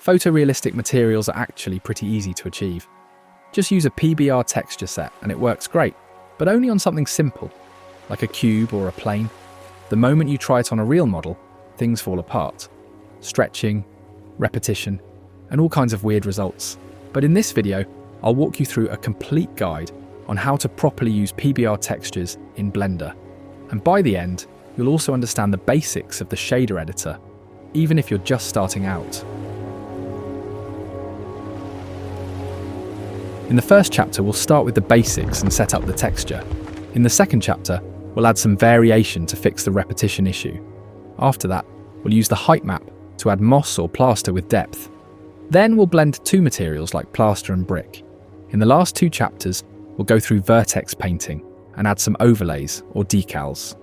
Photorealistic materials are actually pretty easy to achieve. Just use a PBR texture set and it works great, but only on something simple, like a cube or a plane. The moment you try it on a real model, things fall apart. Stretching, repetition, and all kinds of weird results. But in this video, I'll walk you through a complete guide on how to properly use PBR textures in Blender. And by the end, you'll also understand the basics of the shader editor, even if you're just starting out. In the first chapter, we'll start with the basics and set up the texture. In the second chapter, we'll add some variation to fix the repetition issue. After that, we'll use the height map to add moss or plaster with depth. Then we'll blend two materials like plaster and brick. In the last two chapters, we'll go through vertex painting and add some overlays or decals.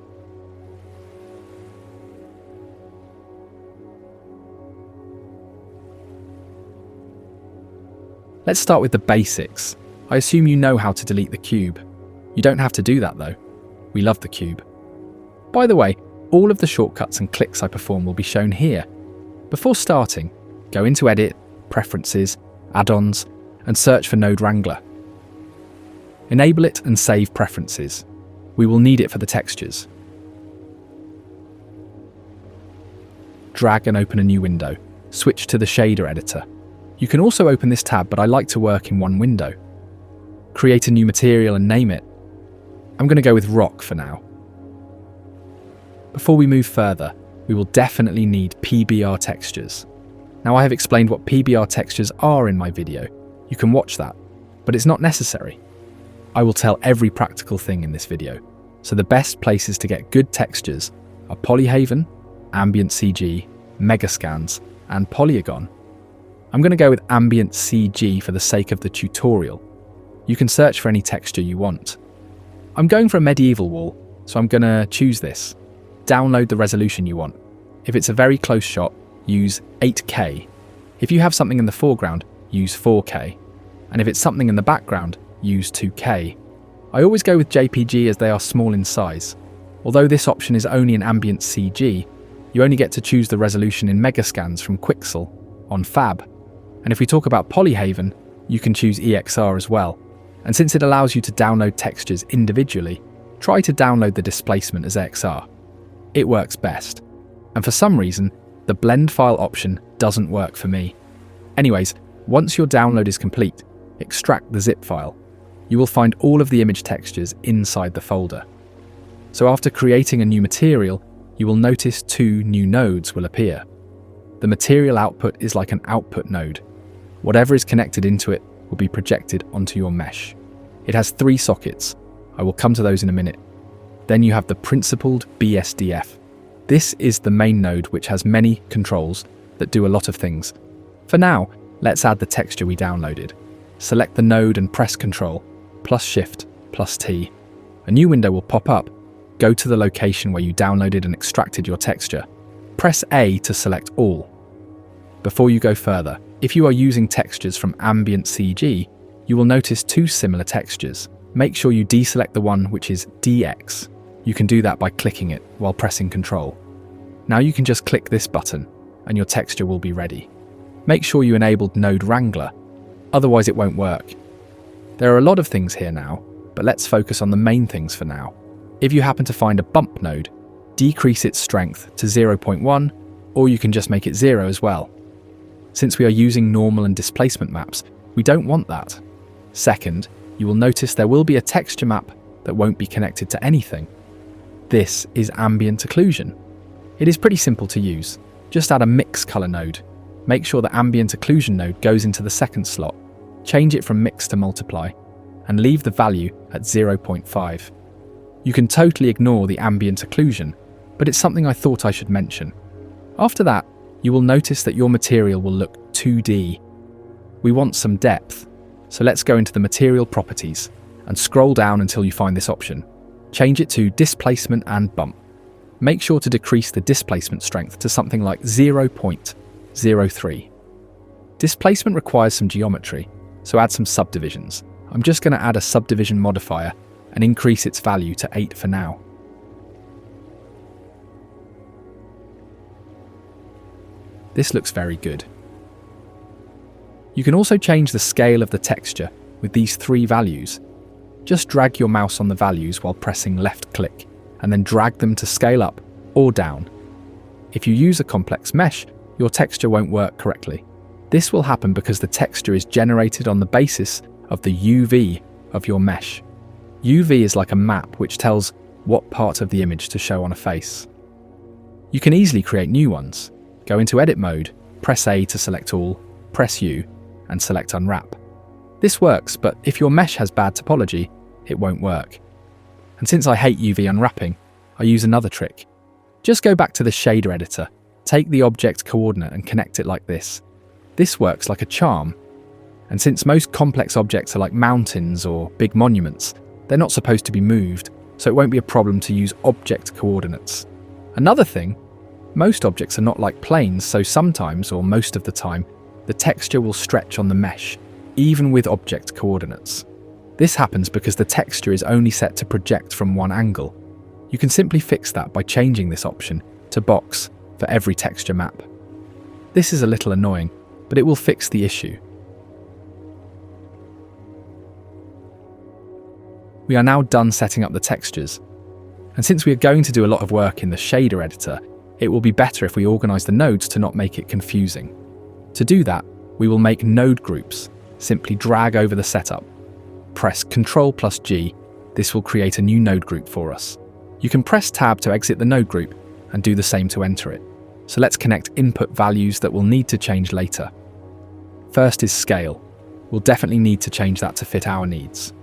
Let's start with the basics. I assume you know how to delete the cube. You don't have to do that though. We love the cube. By the way, all of the shortcuts and clicks I perform will be shown here. Before starting, go into Edit, Preferences, Add-ons, and search for Node Wrangler. Enable it and save preferences. We will need it for the textures. Drag and open a new window. Switch to the shader editor. You can also open this tab, but I like to work in one window. Create a new material and name it. I'm going to go with rock for now. Before we move further, we will definitely need PBR textures. Now, I have explained what PBR textures are in my video. You can watch that, but it's not necessary. I will tell every practical thing in this video, so the best places to get good textures are Polyhaven, Ambient CG, Megascans, and Polygon. I'm going to go with Ambient CG for the sake of the tutorial. You can search for any texture you want. I'm going for a medieval wall, so I'm going to choose this. Download the resolution you want. If it's a very close shot, use 8K. If you have something in the foreground, use 4K. And if it's something in the background, use 2K. I always go with JPG as they are small in size. Although this option is only in Ambient CG, you only get to choose the resolution in Megascans from Quixel on Fab. And if we talk about Polyhaven, you can choose EXR as well. And since it allows you to download textures individually, try to download the displacement as XR. It works best. And for some reason, the blend file option doesn't work for me. Anyways, once your download is complete, extract the zip file. You will find all of the image textures inside the folder. So after creating a new material, you will notice two new nodes will appear. The material output is like an output node. Whatever is connected into it will be projected onto your mesh. It has 3 sockets. I will come to those in a minute. Then you have the principled BSDF. This is the main node, which has many controls that do a lot of things. For now, let's add the texture we downloaded. Select the node and press Ctrl, plus Shift, plus T. A new window will pop up. Go to the location where you downloaded and extracted your texture. Press A to select all. Before you go further, if you are using textures from Ambient CG, you will notice 2 similar textures. Make sure you deselect the one which is DX. You can do that by clicking it while pressing Ctrl. Now you can just click this button and your texture will be ready. Make sure you enabled Node Wrangler, otherwise it won't work. There are a lot of things here now, but let's focus on the main things for now. If you happen to find a bump node, decrease its strength to 0.1, or you can just make it 0 as well. Since we are using normal and displacement maps, we don't want that. Second, you will notice there will be a texture map that won't be connected to anything. This is ambient occlusion. It is pretty simple to use. Just add a mix color node. Make sure the ambient occlusion node goes into the second slot. Change it from mix to multiply, and leave the value at 0.5. You can totally ignore the ambient occlusion, but it's something I thought I should mention. After that, you will notice that your material will look 2D. We want some depth, so let's go into the material properties and scroll down until you find this option. Change it to displacement and bump. Make sure to decrease the displacement strength to something like 0.03. Displacement requires some geometry, so add some subdivisions. I'm just going to add a subdivision modifier and increase its value to 8 for now. This looks very good. You can also change the scale of the texture with these 3 values. Just drag your mouse on the values while pressing left click, and then drag them to scale up or down. If you use a complex mesh, your texture won't work correctly. This will happen because the texture is generated on the basis of the UV of your mesh. UV is like a map which tells what part of the image to show on a face. You can easily create new ones. Go into edit mode, press A to select all, press U, and select unwrap. This works, but if your mesh has bad topology, it won't work. And since I hate UV unwrapping, I use another trick. Just go back to the shader editor, take the object coordinate and connect it like this. This works like a charm. And since most complex objects are like mountains or big monuments, they're not supposed to be moved, so it won't be a problem to use object coordinates. Another thing, most objects are not like planes, so sometimes, or most of the time, the texture will stretch on the mesh, even with object coordinates. This happens because the texture is only set to project from one angle. You can simply fix that by changing this option to box for every texture map. This is a little annoying, but it will fix the issue. We are now done setting up the textures, and since we are going to do a lot of work in the shader editor, it will be better if we organize the nodes to not make it confusing. To do that, we will make node groups. Simply drag over the setup. Press Ctrl+G, this will create a new node group for us. You can press Tab to exit the node group and do the same to enter it. So let's connect input values that we'll need to change later. First is scale. We'll definitely need to change that to fit our needs.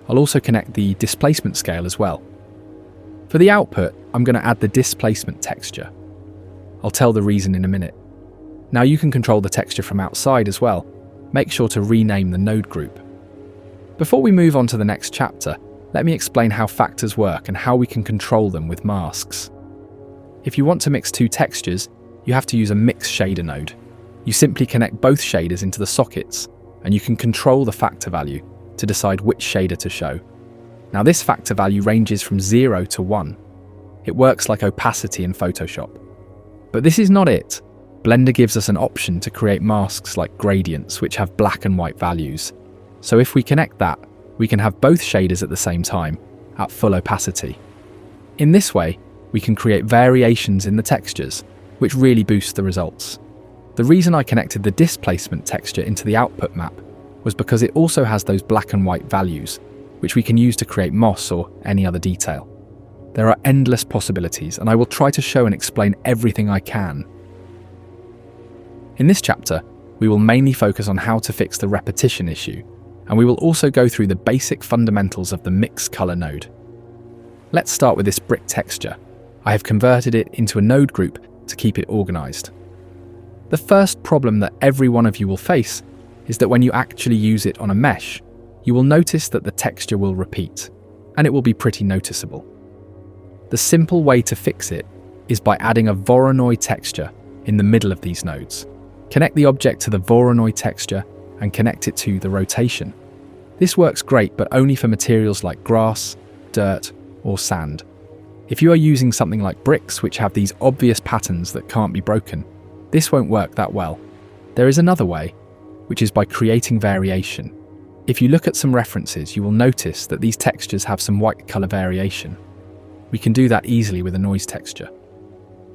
I'll also connect the displacement scale as well. For the output, I'm going to add the displacement texture. I'll tell the reason in a minute. Now you can control the texture from outside as well. Make sure to rename the node group. Before we move on to the next chapter, let me explain how factors work and how we can control them with masks. If you want to mix 2 textures, you have to use a mix shader node. You simply connect both shaders into the sockets, and you can control the factor value to decide which shader to show. Now this factor value ranges from 0 to 1. It works like opacity in Photoshop. But this is not it. Blender gives us an option to create masks like gradients which have black and white values. So if we connect that, we can have both shaders at the same time, at full opacity. In this way, we can create variations in the textures, which really boosts the results. The reason I connected the displacement texture into the output map was because it also has those black and white values, which we can use to create moss or any other detail. There are endless possibilities, and I will try to show and explain everything I can. In this chapter, we will mainly focus on how to fix the repetition issue, and we will also go through the basic fundamentals of the mix color node. Let's start with this brick texture. I have converted it into a node group to keep it organized. The first problem that every one of you will face is that when you actually use it on a mesh, you will notice that the texture will repeat, and it will be pretty noticeable. The simple way to fix it is by adding a Voronoi texture in the middle of these nodes. Connect the object to the Voronoi texture and connect it to the rotation. This works great, but only for materials like grass, dirt, or sand. If you are using something like bricks, which have these obvious patterns that can't be broken, this won't work that well. There is another way, which is by creating variation. If you look at some references, you will notice that these textures have some white color variation. We can do that easily with a noise texture.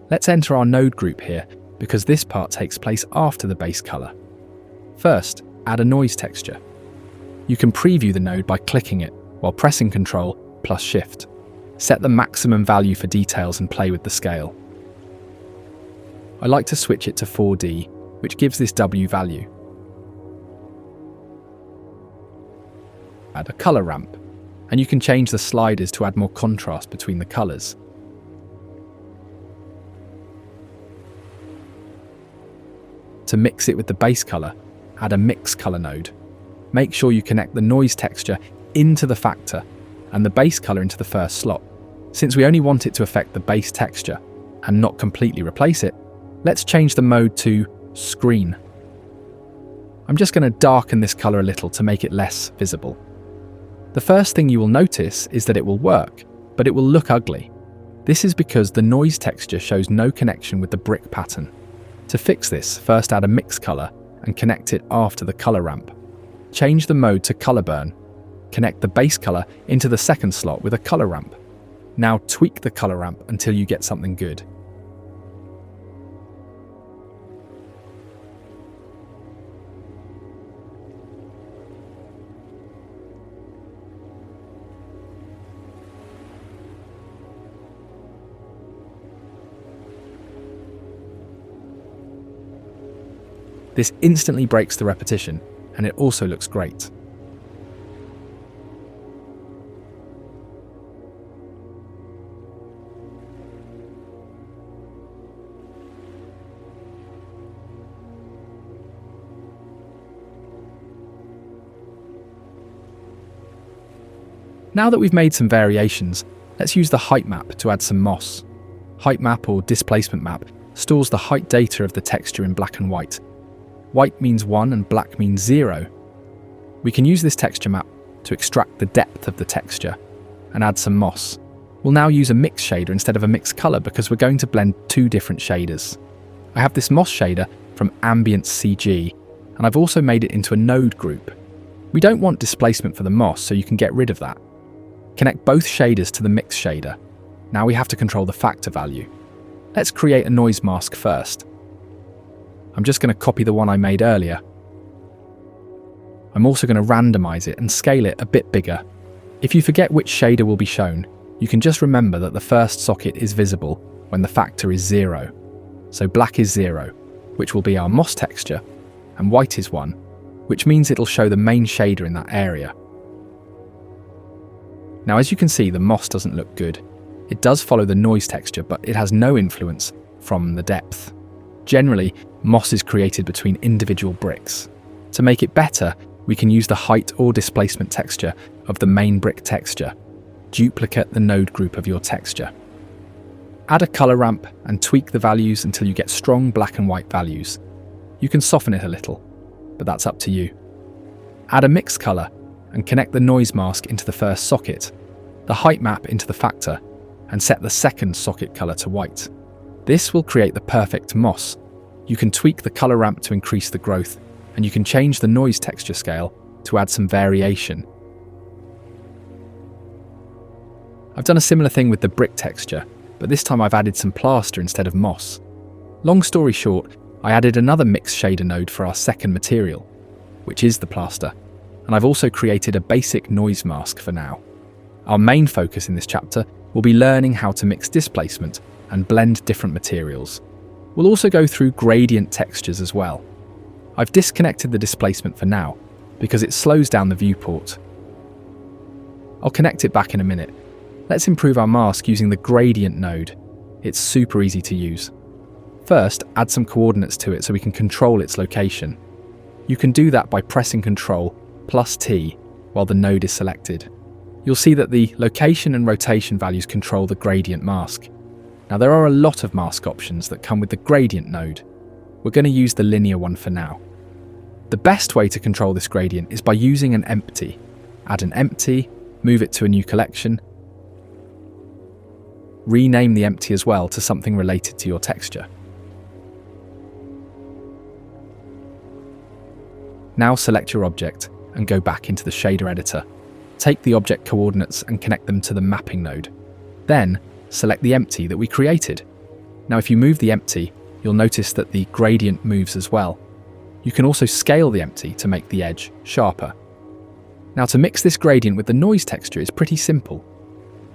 Let's enter our node group here, because this part takes place after the base color. First, add a noise texture. You can preview the node by clicking it while pressing Ctrl+Shift. Set the maximum value for details and play with the scale. I like to switch it to 4D, which gives this W value. Add a color ramp, and you can change the sliders to add more contrast between the colors. To mix it with the base color, add a mix color node. Make sure you connect the noise texture into the factor and the base color into the first slot. Since we only want it to affect the base texture and not completely replace it, let's change the mode to screen. I'm just going to darken this color a little to make it less visible. The first thing you will notice is that it will work, but it will look ugly. This is because the noise texture shows no connection with the brick pattern. To fix this, first add a mix color and connect it after the color ramp. Change the mode to color burn. Connect the base color into the second slot with a color ramp. Now tweak the color ramp until you get something good. This instantly breaks the repetition, and it also looks great. Now that we've made some variations, let's use the height map to add some moss. Height map or displacement map stores the height data of the texture in black and white. White means 1 and black means 0. We can use this texture map to extract the depth of the texture and add some moss. We'll now use a mix shader instead of a mix color because we're going to blend two different shaders. I have this moss shader from Ambient CG, and I've also made it into a node group. We don't want displacement for the moss, so you can get rid of that. Connect both shaders to the mix shader. Now we have to control the factor value. Let's create a noise mask first. I'm just going to copy the one I made earlier. I'm also going to randomize it and scale it a bit bigger. If you forget which shader will be shown, you can just remember that the first socket is visible when the factor is 0. So black is 0, which will be our moss texture, and white is 1, which means it'll show the main shader in that area. Now as you can see, the moss doesn't look good. It does follow the noise texture, but it has no influence from the depth. Generally, moss is created between individual bricks. To make it better, we can use the height or displacement texture of the main brick texture. Duplicate the node group of your texture. Add a color ramp and tweak the values until you get strong black and white values. You can soften it a little, but that's up to you. Add a mix color and connect the noise mask into the first socket, the height map into the factor, and set the second socket color to white. This will create the perfect moss. You can tweak the color ramp to increase the growth, and you can change the noise texture scale to add some variation. I've done a similar thing with the brick texture, but this time I've added some plaster instead of moss. Long story short, I added another mix shader node for our second material, which is the plaster, and I've also created a basic noise mask for now. Our main focus in this chapter will be learning how to mix displacement and blend different materials. We'll also go through gradient textures as well. I've disconnected the displacement for now because it slows down the viewport. I'll connect it back in a minute. Let's improve our mask using the gradient node. It's super easy to use. First, add some coordinates to it so we can control its location. You can do that by pressing Ctrl plus T while the node is selected. You'll see that the location and rotation values control the gradient mask. Now there are a lot of mask options that come with the gradient node. We're going to use the linear one for now. The best way to control this gradient is by using an empty. Add an empty, move it to a new collection. Rename the empty as well to something related to your texture. Now select your object and go back into the shader editor. Take the object coordinates and connect them to the mapping node. Then, select the empty that we created. Now if you move the empty, you'll notice that the gradient moves as well. You can also scale the empty to make the edge sharper. Now to mix this gradient with the noise texture is pretty simple.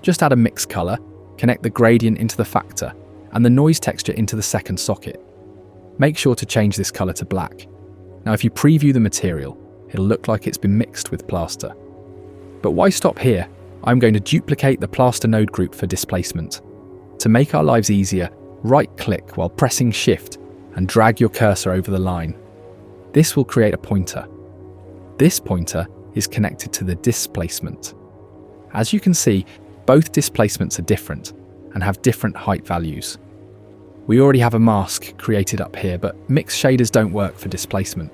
Just add a mix color, connect the gradient into the factor, and the noise texture into the second socket. Make sure to change this color to black. Now if you preview the material, it'll look like it's been mixed with plaster. But why stop here? I'm going to duplicate the plaster node group for displacement. To make our lives easier, right-click while pressing Shift and drag your cursor over the line. This will create a pointer. This pointer is connected to the displacement. As you can see, both displacements are different and have different height values. We already have a mask created up here, but mix shaders don't work for displacement.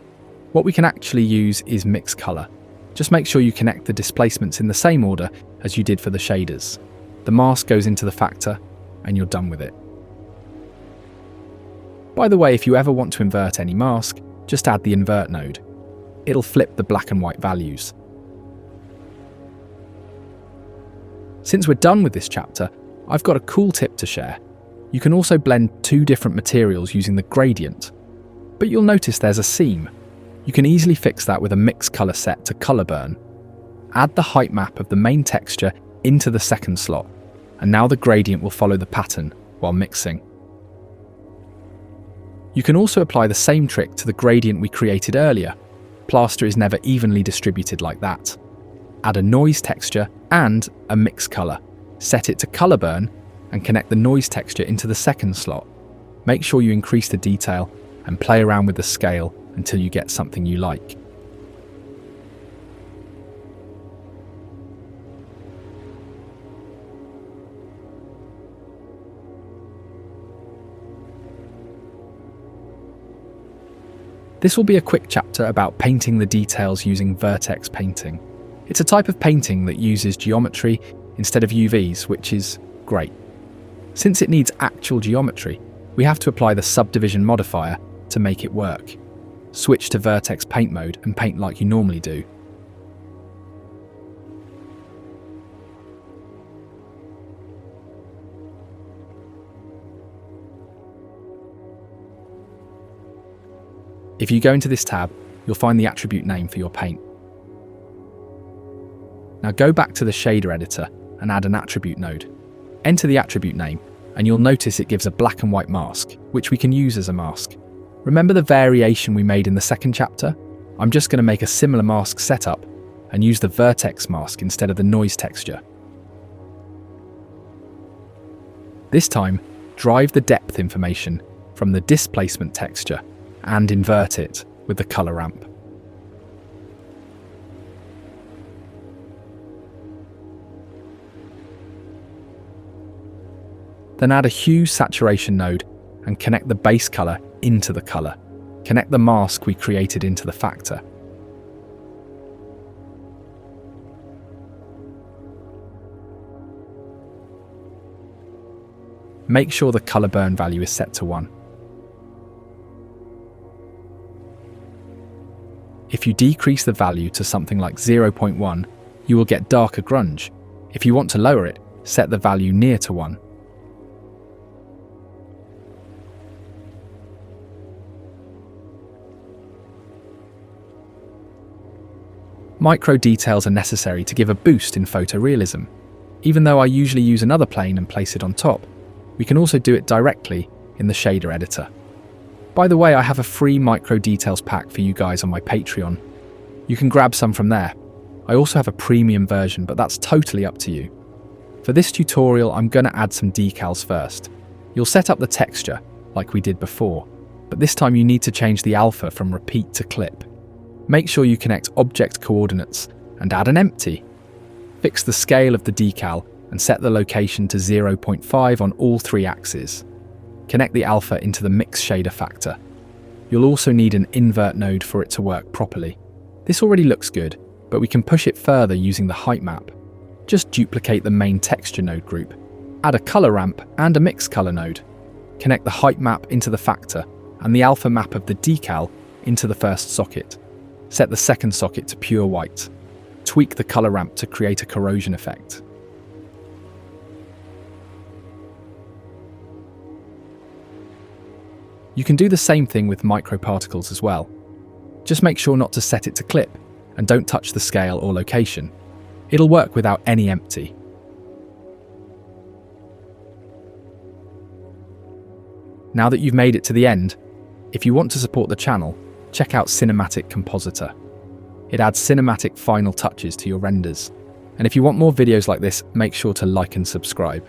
What we can actually use is mix color. Just make sure you connect the displacements in the same order as you did for the shaders. The mask goes into the factor, and you're done with it. By the way, if you ever want to invert any mask, just add the invert node. It'll flip the black and white values. Since we're done with this chapter, I've got a cool tip to share. You can also blend two different materials using the gradient. But you'll notice there's a seam. You can easily fix that with a mix color set to color burn. Add the height map of the main texture into the second slot, and now the gradient will follow the pattern while mixing. You can also apply the same trick to the gradient we created earlier. Plaster is never evenly distributed like that. Add a noise texture and a mix color. Set it to color burn and connect the noise texture into the second slot. Make sure you increase the detail and play around with the scale until you get something you like. This will be a quick chapter about painting the details using vertex painting. It's a type of painting that uses geometry instead of UVs, which is great. Since it needs actual geometry, we have to apply the subdivision modifier to make it work. Switch to vertex paint mode and paint like you normally do. If you go into this tab, you'll find the attribute name for your paint. Now go back to the shader editor and add an attribute node. Enter the attribute name, and you'll notice it gives a black and white mask, which we can use as a mask. Remember the variation we made in the second chapter? I'm just going to make a similar mask setup and use the vertex mask instead of the noise texture. This time, drive the depth information from the displacement texture and invert it with the color ramp. Then add a hue saturation node and connect the base color into the color. Connect the mask we created into the factor. Make sure the color burn value is set to 1. If you decrease the value to something like 0.1, you will get darker grunge. If you want to lower it, set the value near to 1. Micro details are necessary to give a boost in photorealism. Even though I usually use another plane and place it on top, we can also do it directly in the shader editor. By the way, I have a free micro details pack for you guys on my Patreon. You can grab some from there. I also have a premium version, but that's totally up to you. For this tutorial, I'm going to add some decals first. You'll set up the texture, like we did before, but this time you need to change the alpha from repeat to clip. Make sure you connect object coordinates and add an empty. Fix the scale of the decal and set the location to 0.5 on all 3 axes. Connect the alpha into the mix shader factor. You'll also need an invert node for it to work properly. This already looks good, but we can push it further using the height map. Just duplicate the main texture node group. Add a color ramp and a mix color node. Connect the height map into the factor and the alpha map of the decal into the first socket. Set the second socket to pure white. Tweak the color ramp to create a corrosion effect. You can do the same thing with microparticles as well. Just make sure not to set it to clip and don't touch the scale or location. It'll work without any empty. Now that you've made it to the end, if you want to support the channel, check out Cinematic Compositor. It adds cinematic final touches to your renders. And if you want more videos like this, make sure to like and subscribe.